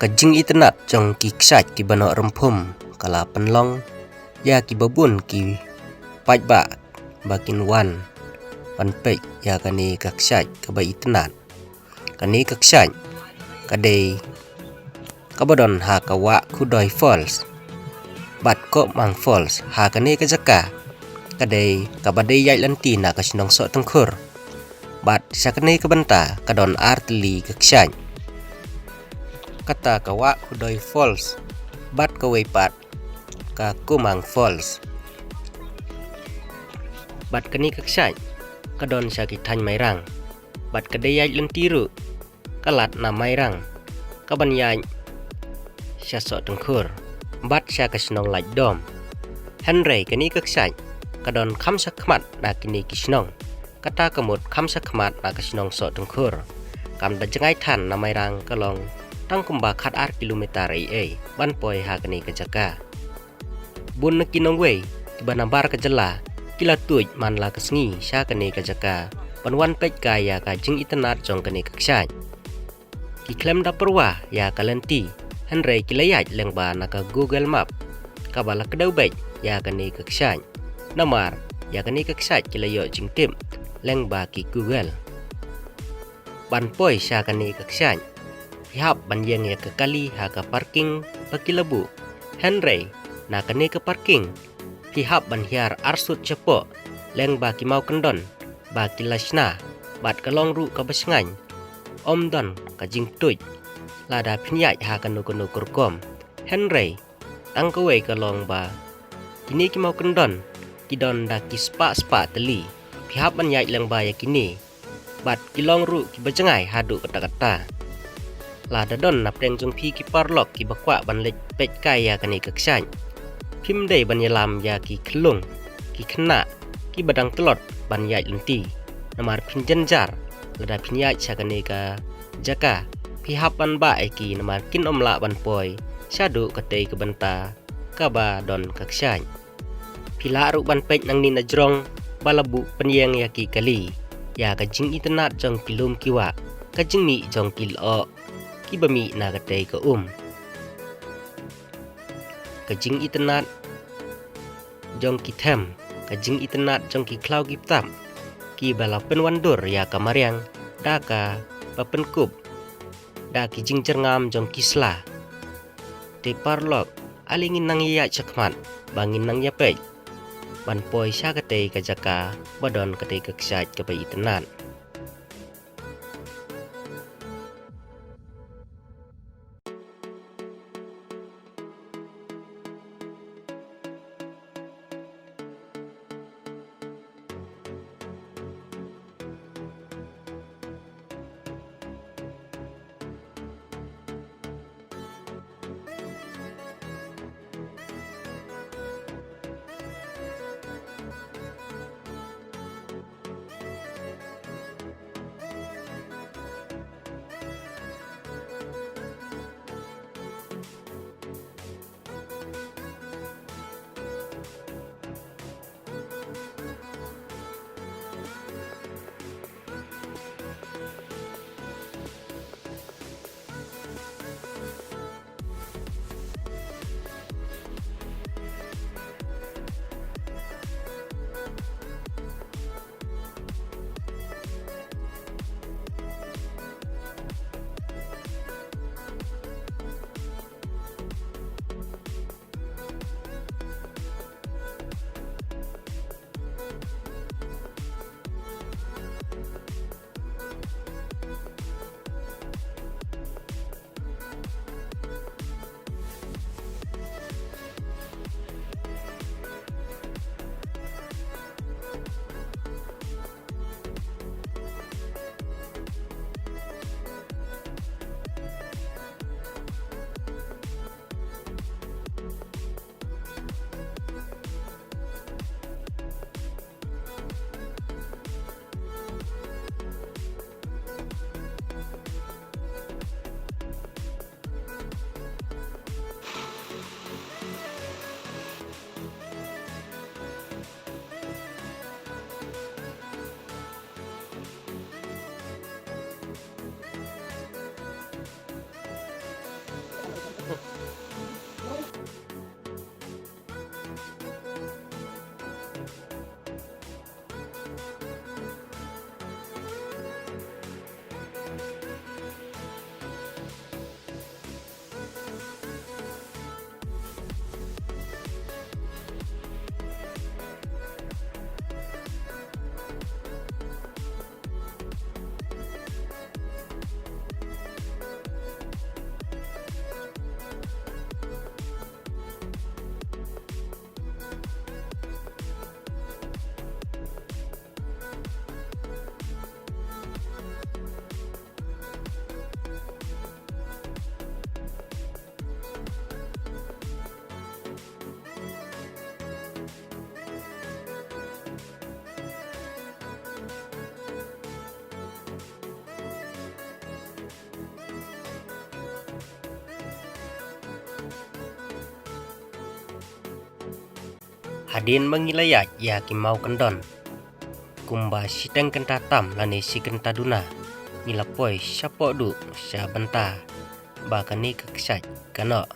Kajing itnat jong ki ksat ki banok rempum kala penlong ya ki babun ki pajba bakin wan panpek ya kani kaksat kaba itnat kani kaksat kadai kabadon ha kawa kudoi falls bat ko mang falls ha kani kajaka kadai kabadai yai lanti na kasinong so tengkur bat sakani kabanta kadon artli kaksat kata kawa kudoi falls bat kawai pat ka kumang falls bat kani kaksat kadon syaki tan mairang bat kadayai lentiru kalat na mairang kabanyai syasok tengkur bat syaka senong laj dom henry kani kaksat kadon kamsa khmat na kini kisnong kata kamut kamsa khmat na kisnong sok tengkur kam da jengai tan na mairang kalong tang kumba khat ar kilometer ai ban poi ha kani kajaka bun na kinong wei tiba bar kajala kila tuj man la kasngi sha kani kajaka panwan pej kaya ka jing itnat jong kani kaksat ki klem da perwa ya kalenti henry kilayat lengba na ka google map kabala kedau bej ya kani kaksat namar ya kani kaksat kilayo jing tim lengba ki google ban poi sha kani kaksat hap banjeng ya ke kali ha ka parking pakilabu henry na kani ke parking hihap ban hiar arsut cepo leng ba ki mau kendon ba ki lasna bat kalong ru ka besngan om don ka jing tuj lada phinyai ha kanu kanu kurkom henry tang kawai kalong ba kini ki mau kendon ki don da ki spa teli hihap ban yai leng ba ya kini bat kilong ru ki bejengai hadu kata-kata lada don na preng jong pi ki parlok ki bakwa ban lek pej kaya kani kaksat phim dei ban yalam ya ki khlung ki khna ki badang telot ban yai lenti namar pinjanjar lada phinyai chakane ka jaka pi hapan ba ki namar kin omla ban poi syadu katei ke benta kaba don kaksat pila ru ban pej nang ni najrong balabu penyeng ya ki kali ya ka jing itnat jong kilum kiwa ka jing mi jong kilo ki bami na katei ka kajing itnat jong ki them kajing itnat jong ki klau ki tam ki bala penwandur ya kamariang da ka papenkup da ki jing jerngam jong ki sla te parlok alingin nang ya chakmat bangin nang ya pej ban poi sya katei ka jaka badon katei kaksat ka pai itnat Adin mangilayat ya kimau kendon. Kumba siteng kenta tam lani si kenta duna. Ngilapoi syapo du sya benta. Ba kani keksaj kano.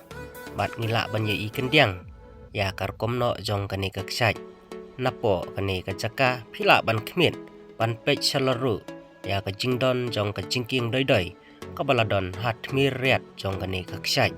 Bat ngilak banya I kendiang. Ya karkom no jong kani keksaj. Napo kani kecaka pila ban kemit. Ban pej selaru. Ya kejingdon jong kejingking doi-doi. Kabaladon hat mir riat jong kani keksaj.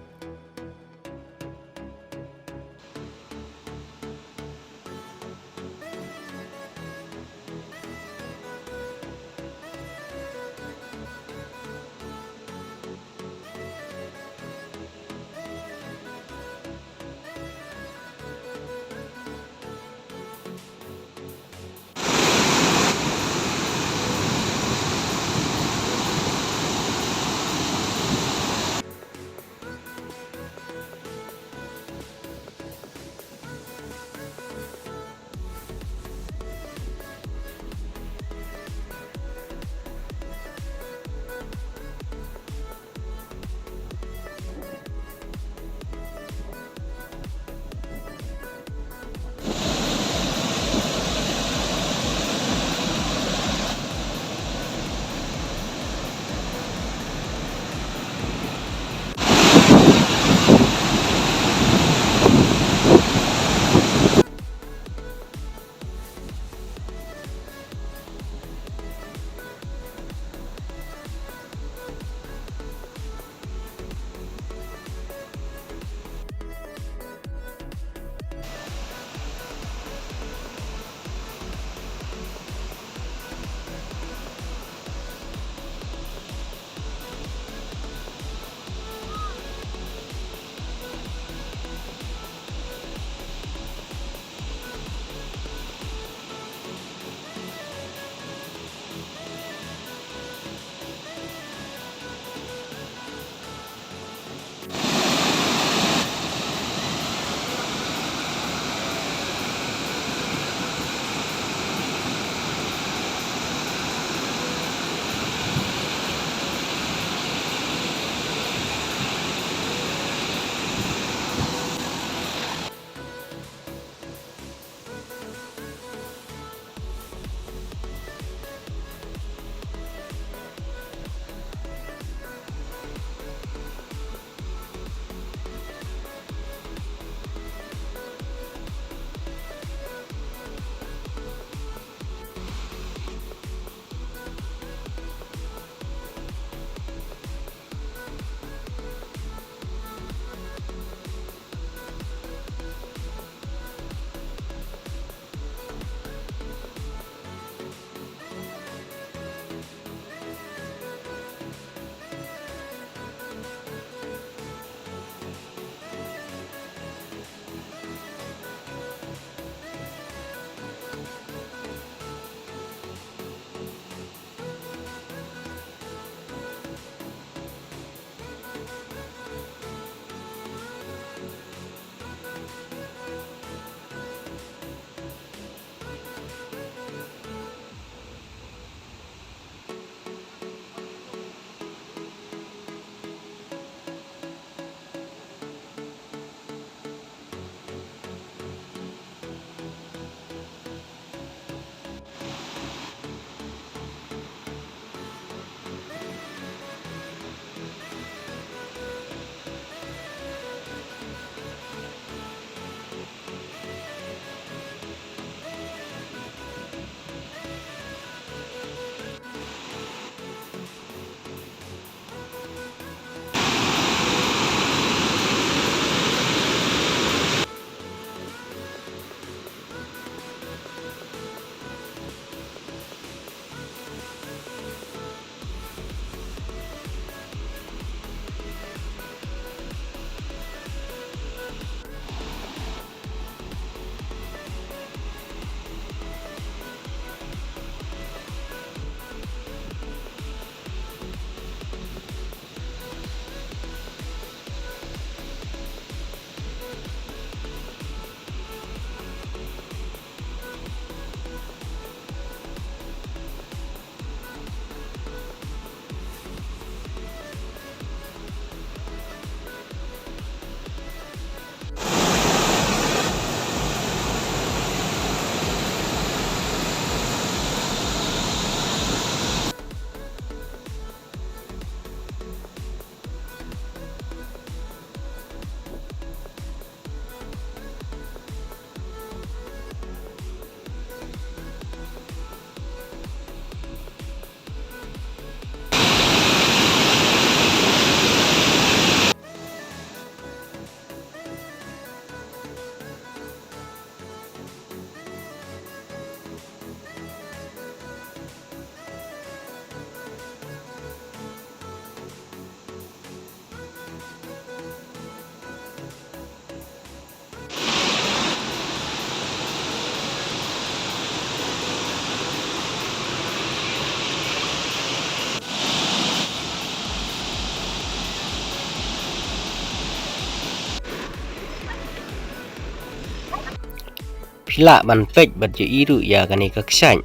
Pila ban pek baju iru ya kani keksany.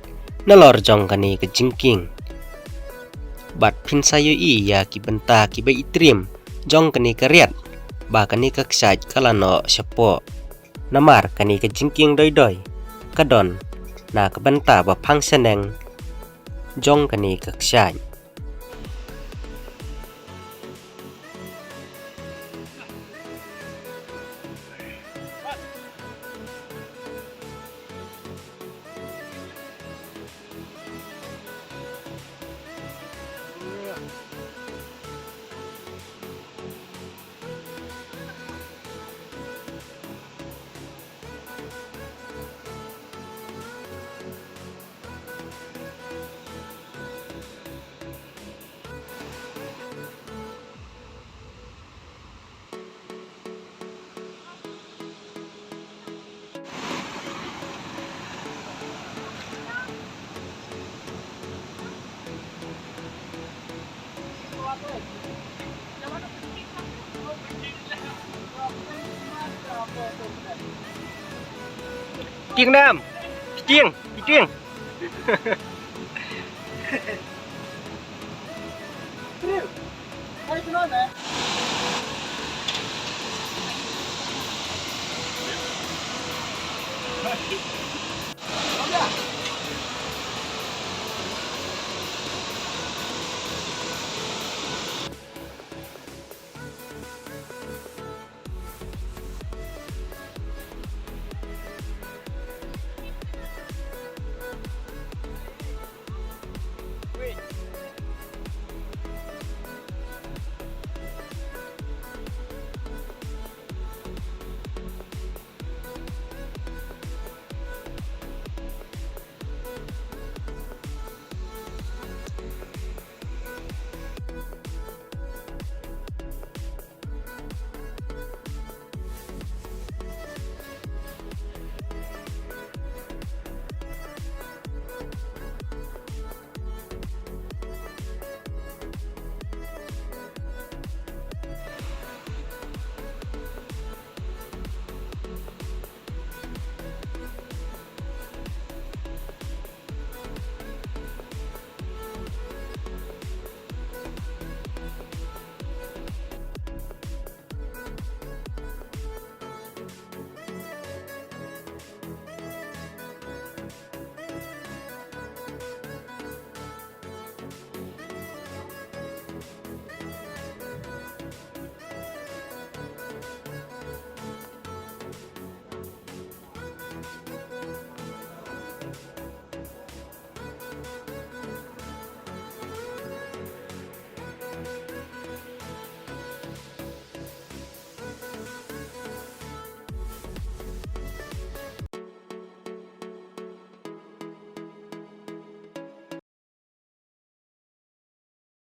Nelor jong kani ke jingking. Bat pin sayu i ya ki benta ki bai itrim. Jong kani keriat. Ba kani keksaj kalano sepo. Namar kani ke jingking doi-doi. Kadon na ke benta ba pang seneng. Jong kani keksaj. Kiêng Nam, kiêng.